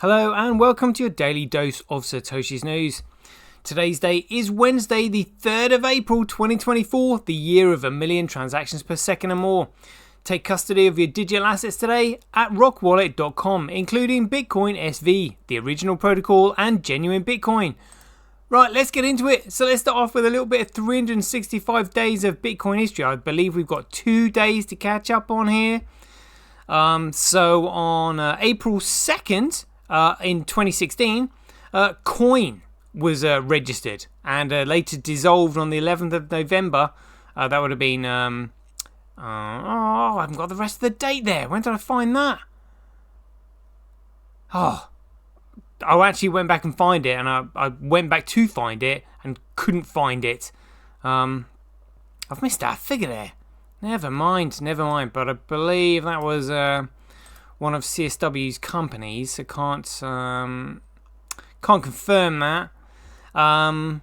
Hello and welcome to your daily dose of Satoshi's news. Today's day is Wednesday, the 3rd of April 2024, the year of 1 million transactions per second or more. Take custody of your digital assets today at rockwallet.com, including Bitcoin SV, the original protocol, and genuine Bitcoin. Right, let's get into it. So let's start off with a little bit of 365 days of Bitcoin history. I believe we've got 2 days to catch up on here. So on April 2nd in 2016, Coin was registered and later dissolved on the 11th of November. That would have been... I haven't got the rest of the date there. When did I find that? I actually went back and find it, and I went back to find it and couldn't find it. I've missed that figure there. Never mind. But I believe that was one of CSW's companies. I can't confirm that. And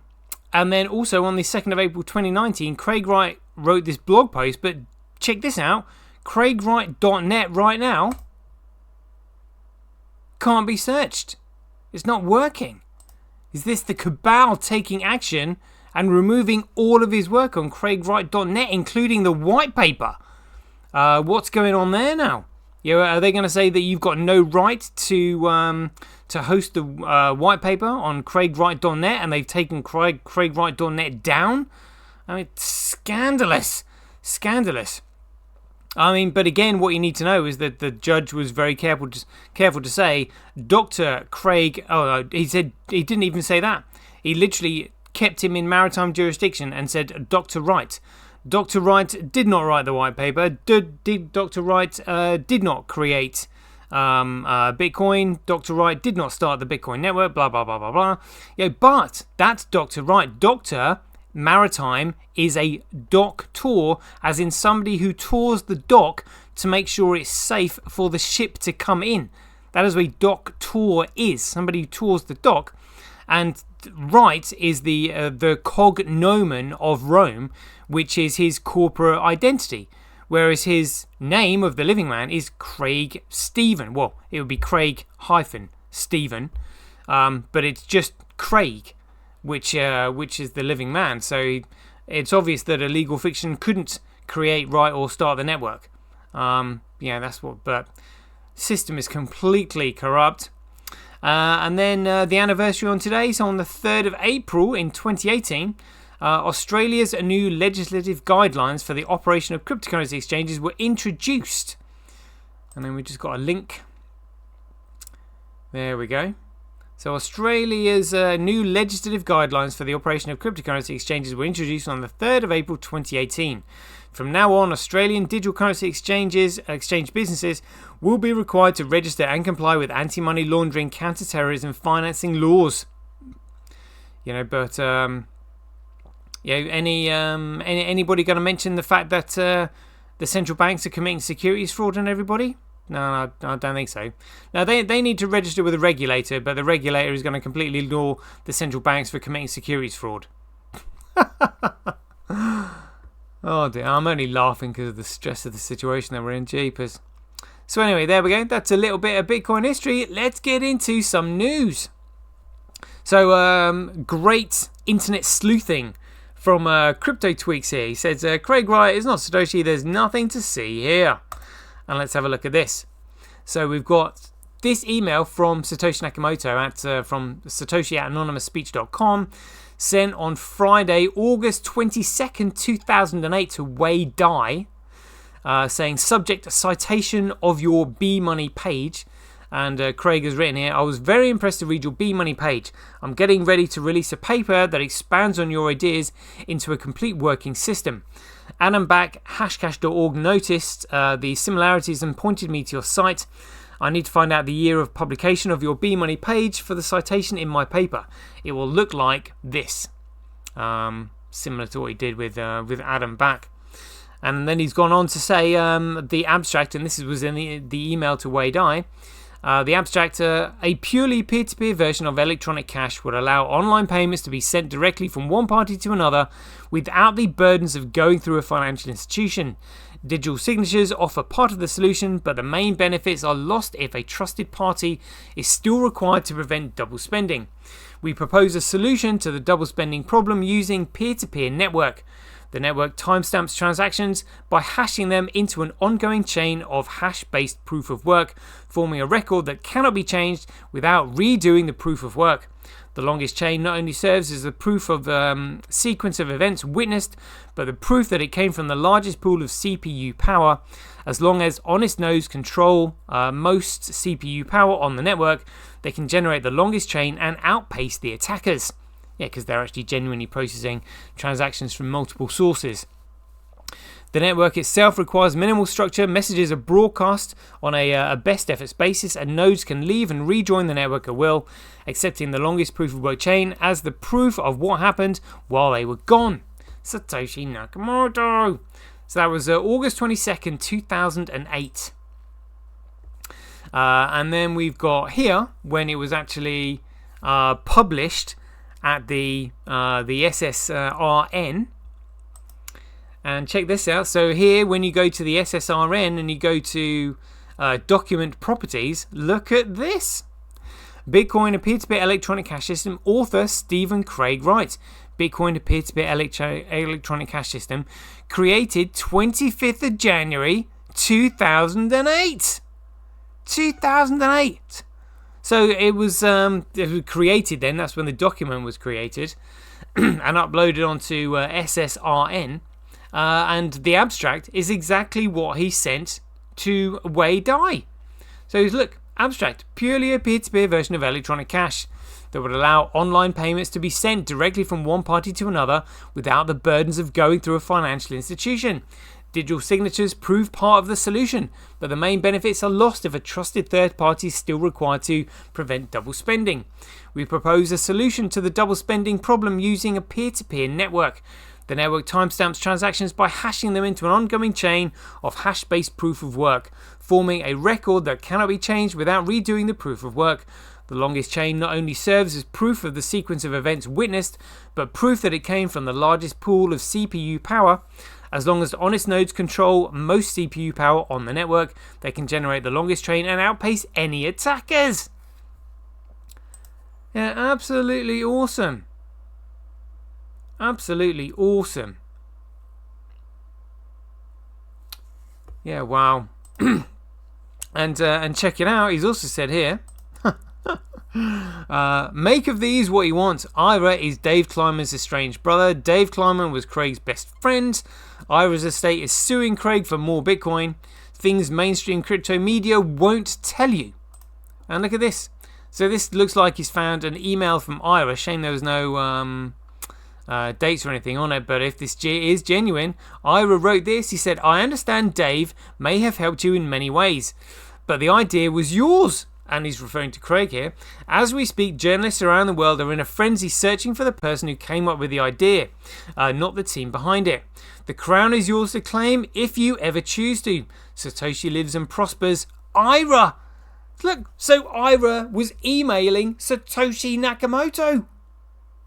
then also on the 2nd of April 2019, Craig Wright wrote this blog post, but check this out. CraigWright.net right now can't be searched. It's not working. Is this the cabal taking action and removing all of his work on CraigWright.net, including the white paper? What's going on there now? Are they going to say that you've got no right to host the white paper on CraigWright.net, and they've taken CraigWright.net down? I mean, scandalous. I mean, but again, what you need to know is that the judge was very careful to say, Dr. Craig... he said he didn't even say that. He literally kept him in maritime jurisdiction and said, Dr. Wright. Dr. Wright did not write the white paper. Dr. Wright did not create Bitcoin. Dr. Wright did not start the Bitcoin network, blah, blah, blah, blah, blah. But that's Dr. Wright. Dr. Maritime is a doctor, as in somebody who tours the dock to make sure it's safe for the ship to come in. That is what a doctor is, somebody who tours the dock. And Wright is the cognomen of Rome, which is his corporate identity, whereas his name of the living man is Craig Stephen. Well, it would be Craig-Stephen, but it's just Craig, which is the living man. So it's obvious that a legal fiction couldn't create, write, or start the network. That's what. But system is completely corrupt. And then the anniversary on today, so on the 3rd of April in 2018, Australia's new legislative guidelines for the operation of cryptocurrency exchanges were introduced. And then we just got a link. There we go. So Australia's new legislative guidelines for the operation of cryptocurrency exchanges were introduced on the 3rd of April 2018. From now on, Australian digital currency exchange businesses will be required to register and comply with anti-money laundering, counter-terrorism, financing laws. Anybody going to mention the fact that the central banks are committing securities fraud on everybody? No, I don't think so. Now, they need to register with a regulator, but the regulator is going to completely ignore the central banks for committing securities fraud. Oh dear, I'm only laughing because of the stress of the situation that we're in, jeepers. So anyway, there we go. That's a little bit of Bitcoin history. Let's get into some news. So, great internet sleuthing from Crypto Tweaks here. He says, Craig Wright is not Satoshi. There's nothing to see here. And let's have a look at this. So we've got this email from Satoshi Nakamoto from Satoshi@anonymousspeech.com, sent on Friday, August 22nd, 2008 to Wei Dai, saying, subject citation of your B-Money page. And Craig has written here, I was very impressed to read your B-Money page. I'm getting ready to release a paper that expands on your ideas into a complete working system. Adam Back, hashcash.org, noticed the similarities and pointed me to your site. I need to find out the year of publication of your B-Money page for the citation in my paper. It will look like this. Similar to what he did with Adam Back. And then he's gone on to say the abstract, and this was in the email to Wei Dai. The abstract, a purely peer-to-peer version of electronic cash, would allow online payments to be sent directly from one party to another without the burdens of going through a financial institution. Digital signatures offer part of the solution, but the main benefits are lost if a trusted party is still required to prevent double spending. We propose a solution to the double spending problem using peer-to-peer network. The network timestamps transactions by hashing them into an ongoing chain of hash-based proof of work, forming a record that cannot be changed without redoing the proof of work. The longest chain not only serves as the proof of sequence of events witnessed, but the proof that it came from the largest pool of CPU power. As long as honest nodes control most CPU power on the network, they can generate the longest chain and outpace the attackers. Yeah, because they're actually genuinely processing transactions from multiple sources. The network itself requires minimal structure. Messages are broadcast on a best efforts basis, and nodes can leave and rejoin the network at will, accepting the longest proof of work chain as the proof of what happened while they were gone. Satoshi Nakamoto. So that was August 22nd, 2008. And then we've got here when it was actually published at the SSRN. And check this out. So here, when you go to the SSRN and you go to document properties, look at this. Bitcoin, a peer-to-peer electronic cash system. Author Stephen Craig Wright. Bitcoin, a peer-to-peer electronic cash system. Created 25th of January 2008. 2008. So it was created then. That's when the document was created and uploaded onto SSRN. And the abstract is exactly what he sent to Wei Dai. So look, abstract, purely a peer-to-peer version of electronic cash that would allow online payments to be sent directly from one party to another without the burdens of going through a financial institution. Digital signatures prove part of the solution, but the main benefits are lost if a trusted third party is still required to prevent double spending. We propose a solution to the double spending problem using a peer-to-peer network. The network timestamps transactions by hashing them into an ongoing chain of hash-based proof of work, forming a record that cannot be changed without redoing the proof of work. The longest chain not only serves as proof of the sequence of events witnessed, but proof that it came from the largest pool of CPU power. As long as honest nodes control most CPU power on the network, they can generate the longest chain and outpace any attackers. Yeah, absolutely awesome. Absolutely awesome. Yeah, wow. And check it out. He's also said here, make of these what you want. Ira is Dave Kleiman's estranged brother. Dave Kleiman was Craig's best friend. Ira's estate is suing Craig for more Bitcoin. Things mainstream crypto media won't tell you. And look at this. So this looks like he's found an email from Ira. Shame there was no dates or anything on it, but if this is genuine, Ira wrote this. He said, I understand Dave may have helped you in many ways, but the idea was yours. And he's referring to Craig here. As we speak, journalists around the world are in a frenzy searching for the person who came up with the idea, not the team behind it. The crown is yours to claim if you ever choose to. Satoshi lives and prospers. Ira! Look, so Ira was emailing Satoshi Nakamoto.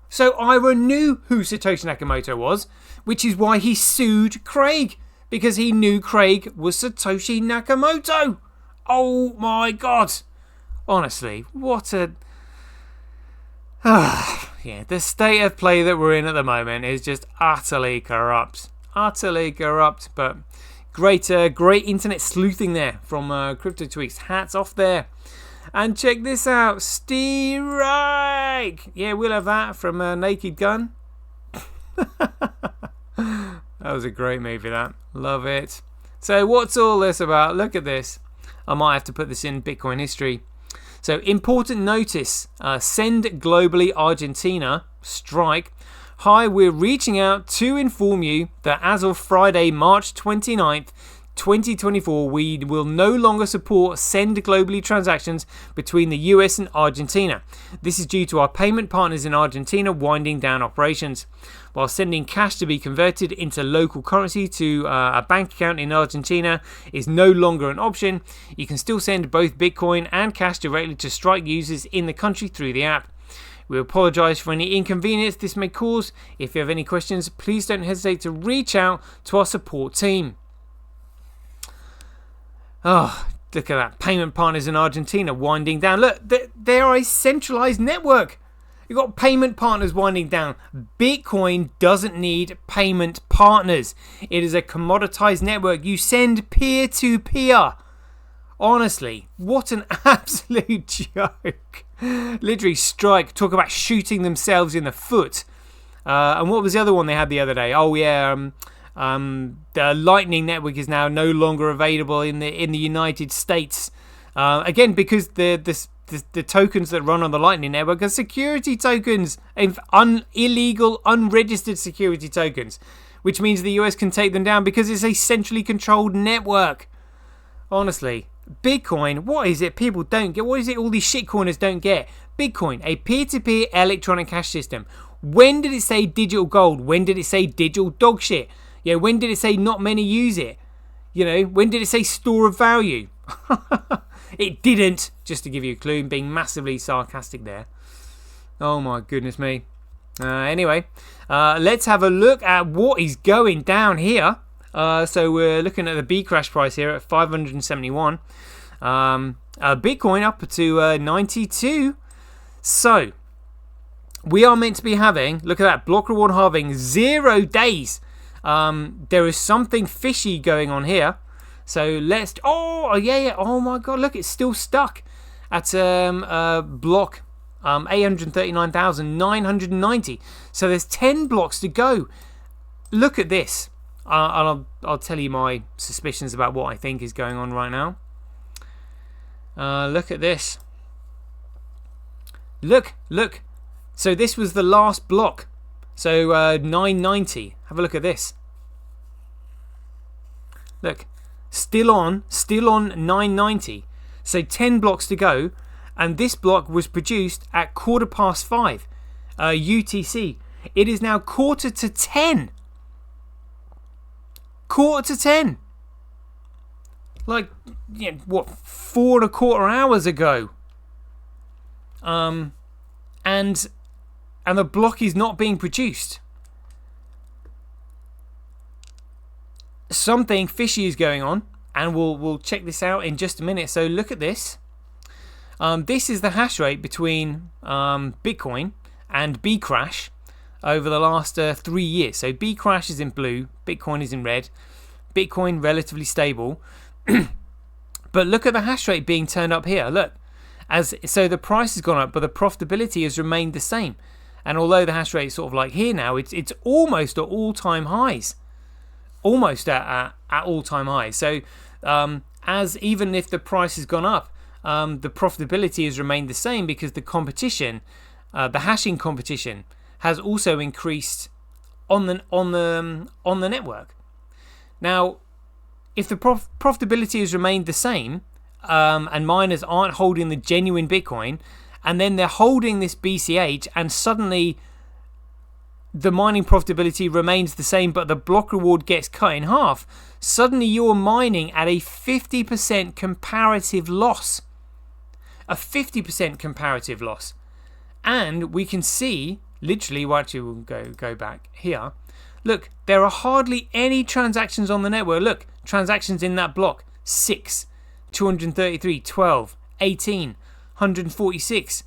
So Ira knew who Satoshi Nakamoto was, which is why he sued Craig, because he knew Craig was Satoshi Nakamoto. Oh my God. Honestly, what a... yeah, the state of play that we're in at the moment is just utterly corrupt. Utterly corrupt, but great internet sleuthing there from Crypto Tweaks. Hats off there. And check this out, Steve Wright. Yeah, we'll have that from Naked Gun. That was a great movie, that. Love it. So what's all this about? Look at this. I might have to put this in Bitcoin history. So, important notice, send globally Argentina, strike. Hi, we're reaching out to inform you that as of Friday, March 29th, 2024, we will no longer support send globally transactions between the US and Argentina. This is due to our payment partners in Argentina winding down operations. While sending cash to be converted into local currency to a bank account in Argentina is no longer an option, you can still send both Bitcoin and cash directly to Strike users in the country through the app. We apologise for any inconvenience this may cause. If you have any questions, please don't hesitate to reach out to our support team. Oh, look at that. Payment partners in Argentina winding down. Look, they are a centralized network. You've got payment partners winding down. Bitcoin doesn't need payment partners. It is a commoditized network. You send peer-to-peer. Honestly, what an absolute joke. Literally, Strike talk about shooting themselves in the foot. And what was the other one they had the other day? Oh, yeah, the Lightning Network is now no longer available in the United States. Again, because the tokens that run on the Lightning Network are security tokens, illegal, unregistered security tokens, which means the US can take them down because it's a centrally controlled network. Honestly, Bitcoin, what is it people don't get? What is it all these shitcoiners don't get? Bitcoin, a peer-to-peer electronic cash system. When did it say digital gold? When did it say digital dog shit? Yeah, when did it say not many use it? You know, when did it say store of value? It didn't, just to give you a clue, being massively sarcastic there. Oh my goodness me. Anyway, let's have a look at what is going down here. So we're looking at the B crash price here at 571. Bitcoin up to 92. So we are meant to be having, look at that, block reward halving, 0 days. There is something fishy going on here. So let's, oh my god, look, it's still stuck at block 839,990. So there's 10 blocks to go. Look at this. I'll tell you my suspicions about what I think is going on right now. Look at this. Look. So this was the last block. So 990. Have a look at this. Look. Still on 990. So 10 blocks to go. And this block was produced at 5:15 UTC. It is now 9:45. 9:45. Like, you know, what, 4.25 hours ago. And the block is not being produced. Something fishy is going on, and we'll check this out in just a minute. So look at this. This is the hash rate between Bitcoin and Bcrash over the last 3 years. So Bcrash is in blue, Bitcoin is in red. Bitcoin relatively stable. But look at the hash rate being turned up here. Look. So the price has gone up, but the profitability has remained the same. And although the hash rate is sort of like here now, it's almost at all-time highs. Almost at all-time highs. So as even if the price has gone up, the profitability has remained the same because the competition, the hashing competition, has also increased on the network. Now, if the profitability has remained the same, and miners aren't holding the genuine Bitcoin, and then they're holding this BCH, and suddenly the mining profitability remains the same, but the block reward gets cut in half, suddenly you're mining at a 50% comparative loss. A 50% comparative loss. And we can see, literally, well, actually we'll go back here. Look, there are hardly any transactions on the network. Look, transactions in that block. 6, 233, 12, 18, 146.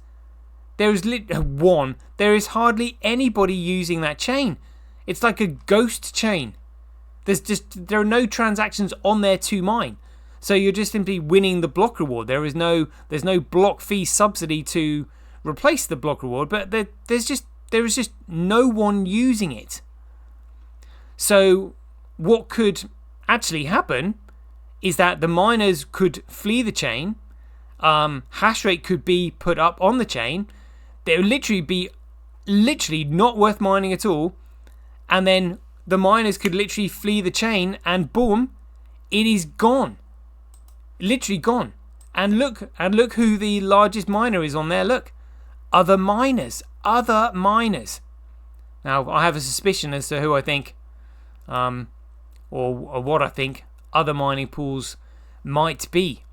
There is 1. There is hardly anybody using that chain. It's like a ghost chain. There are no transactions on there to mine. So you're just simply winning the block reward. There's no block fee subsidy to replace the block reward, but there is just no one using it. So what could actually happen is that the miners could flee the chain, hash rate could be put up on the chain, they would literally be not worth mining at all, and then the miners could literally flee the chain, and boom, it is gone. Literally gone. And look who the largest miner is on there. Look, other miners. Now I have a suspicion as to who I think, or what I think other mining pools might be.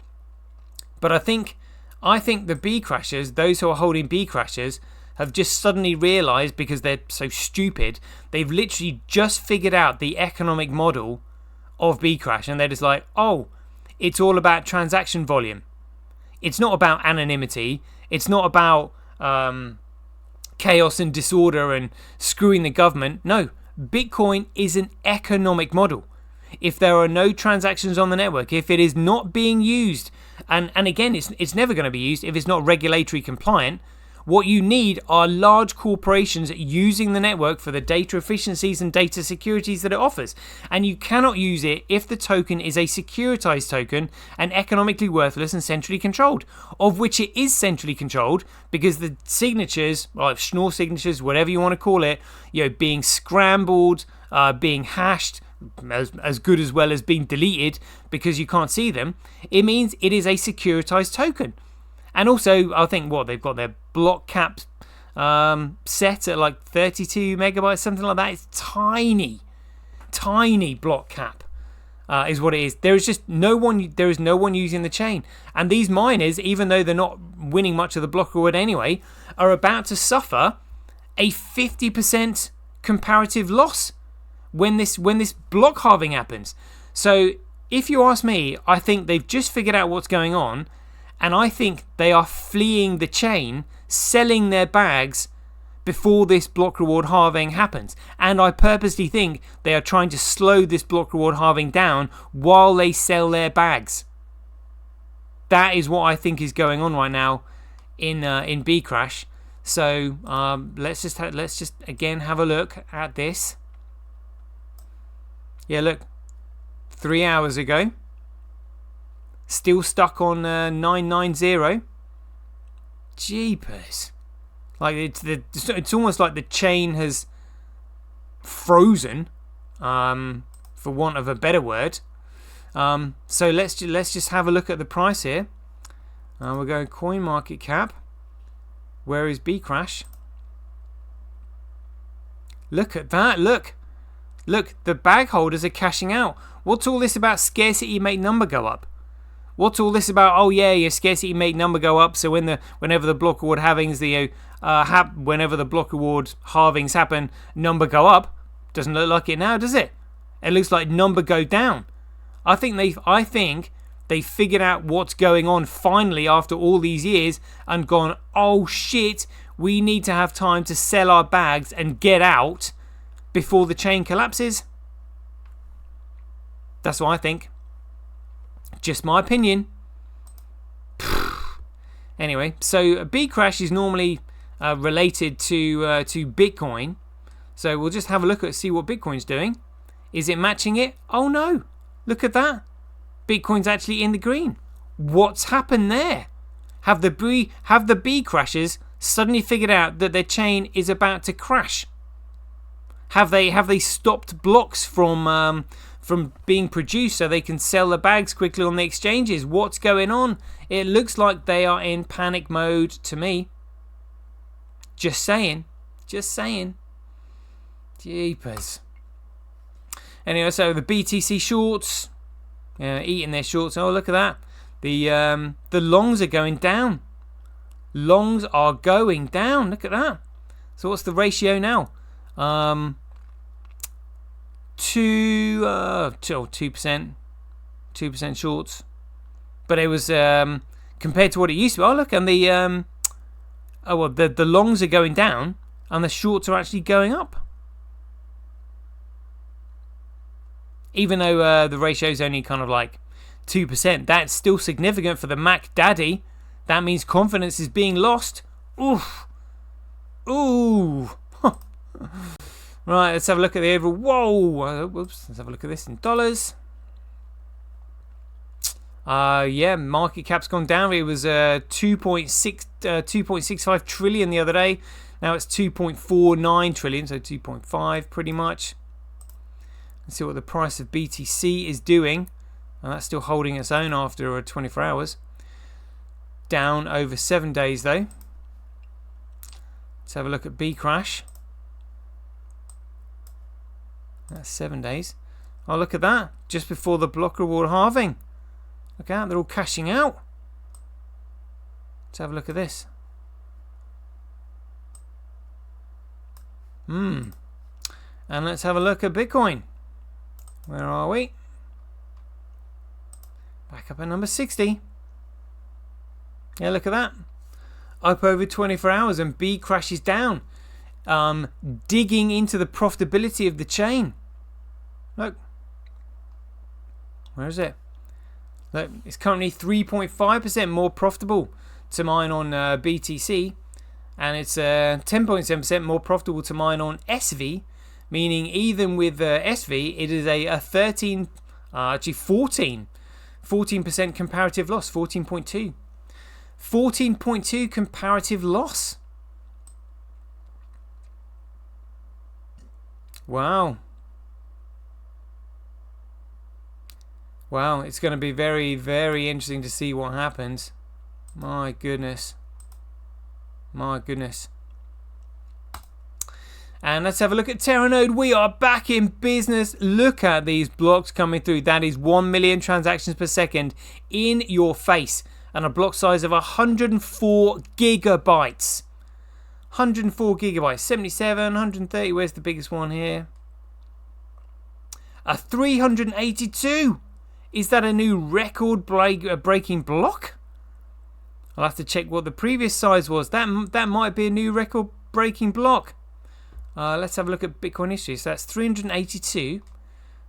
But I think the B crashers, those who are holding B crashers, have just suddenly realised, because they're so stupid, they've literally just figured out the economic model of B crash, and they're just like, oh, it's all about transaction volume. It's not about anonymity. It's not about chaos and disorder and screwing the government. No, Bitcoin is an economic model. If there are no transactions on the network, if it is not being used, and again, it's never going to be used if it's not regulatory compliant. What you need are large corporations using the network for the data efficiencies and data securities that it offers. And you cannot use it if the token is a securitized token and economically worthless and centrally controlled, of which it is centrally controlled because the signatures, or Schnorr signatures, whatever you want to call it, being scrambled, being hashed, as good as well as being deleted because you can't see them, it means it is a securitized token. And also, I think they've got their block cap set at like 32 megabytes, something like that. It's tiny block cap is what it is. There is no one using the chain, and these miners, even though they're not winning much of the block reward anyway, are about to suffer a 50% comparative loss when this block halving happens. So, if you ask me, I think they've just figured out what's going on. And I think they are fleeing the chain, selling their bags before this block reward halving happens. And I purposely think they are trying to slow this block reward halving down while they sell their bags. That is what I think is going on right now in Bcrash. So let's just again have a look at this. Yeah, look, 3 hours ago. Still stuck on 990. Jeepers! Like it's almost like the chain has frozen, for want of a better word. So let's just have a look at the price here. We'll go coin market cap. Where is Bcrash? Look at that! Look, the bag holders are cashing out. What's all this about? Scarcity make number go up. What's all this about? Oh yeah, your scarcity make number go up. So whenever the block reward halvings, whenever the block reward halvings happen, number go up. Doesn't look like it now, does it? It looks like number go down. I think they figured out what's going on finally after all these years and gone, oh shit, we need to have time to sell our bags and get out before the chain collapses. That's what I think. Just my opinion. Anyway, so Bcrash is normally related to Bitcoin. So we'll just have a look at see what Bitcoin's doing. Is it matching it? Oh no! Look at that. Bitcoin's actually in the green. What's happened there? Have the Bcrashers suddenly figured out that their chain is about to crash? Have they stopped blocks from being produced so they can sell the bags quickly on the exchanges? What's going on? It looks like they are in panic mode to me. Just saying. Jeepers. Anyway, so the BTC shorts, eating their shorts. Oh, look at that. The longs are going down. Longs are going down. Look at that. So what's the ratio now? 2%, 2% shorts, but it was compared to what it used to be. Oh look, and the longs are going down and the shorts are actually going up, even though the ratio is only kind of like 2%. That's still significant for the Mac Daddy. That means confidence is being lost. Oof. Ooh. Right, let's have a look at the overall. Whoa! Whoops. Let's have a look at this in dollars. Yeah, market cap's gone down. It was 2.65 trillion the other day. Now it's 2.49 trillion, so 2.5 pretty much. Let's see what the price of BTC is doing. And that's still holding its own after 24 hours. Down over 7 days though. Let's have a look at Bcrash. That's 7 days. Oh, look at that. Just before the block reward halving. Look out, they're all cashing out. Let's have a look at this. And let's have a look at Bitcoin. Where are we? Back up at number 60. Yeah, look at that. Up over 24 hours and B crashes down. Digging into the profitability of the chain. Look. Where is it? Look, it's currently 3.5% more profitable to mine on BTC. And it's 10.7% more profitable to mine on SV. Meaning even with SV, it is a 14% comparative loss. 14.2. 14.2 comparative loss. Wow. Wow, it's going to be very, very interesting to see what happens. My goodness. My goodness. And let's have a look at Terano. We are back in business. Look at these blocks coming through. That is 1 million transactions per second in your face. And a block size of 104 gigabytes. 104 gigabytes. 77, 130. Where's the biggest one here? A 382. Is that a new record breaking block? I'll have to check what the previous size was. That might be a new record breaking block. Let's have a look at Bitcoin history. So that's 382.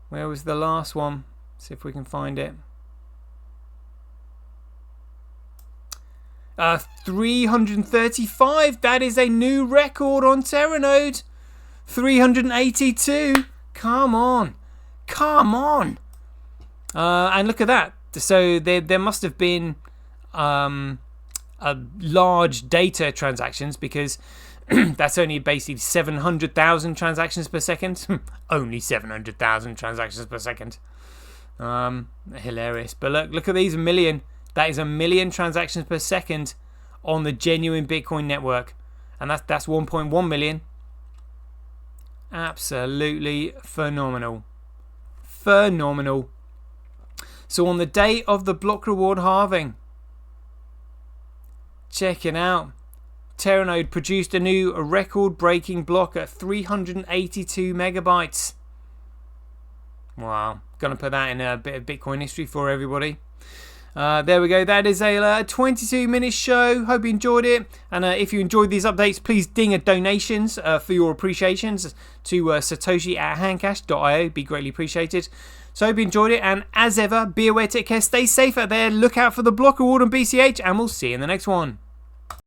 Where was the last one? See if we can find it. 335. That is a new record on Terano. 382. Come on. Come on. And look at that. So there must have been large data transactions, because that's only basically 700,000 transactions per second. Only 700,000 transactions per second. Hilarious. But look at these, a million. That is 1 million transactions per second on the genuine Bitcoin network. And that's 1.1 million. Absolutely phenomenal. Phenomenal. So on the day of the block reward halving, check it out. Terano produced a new record-breaking block at 382 megabytes. Wow. Gonna put that in a bit of Bitcoin history for everybody. There we go. That is a 22-minute show. Hope you enjoyed it. And if you enjoyed these updates, please ding a donations for your appreciations to Satoshi at handcash.io. Be greatly appreciated. So hope you enjoyed it. And as ever, be aware, take care, stay safe out there. Look out for the block reward on BCH. And we'll see you in the next one.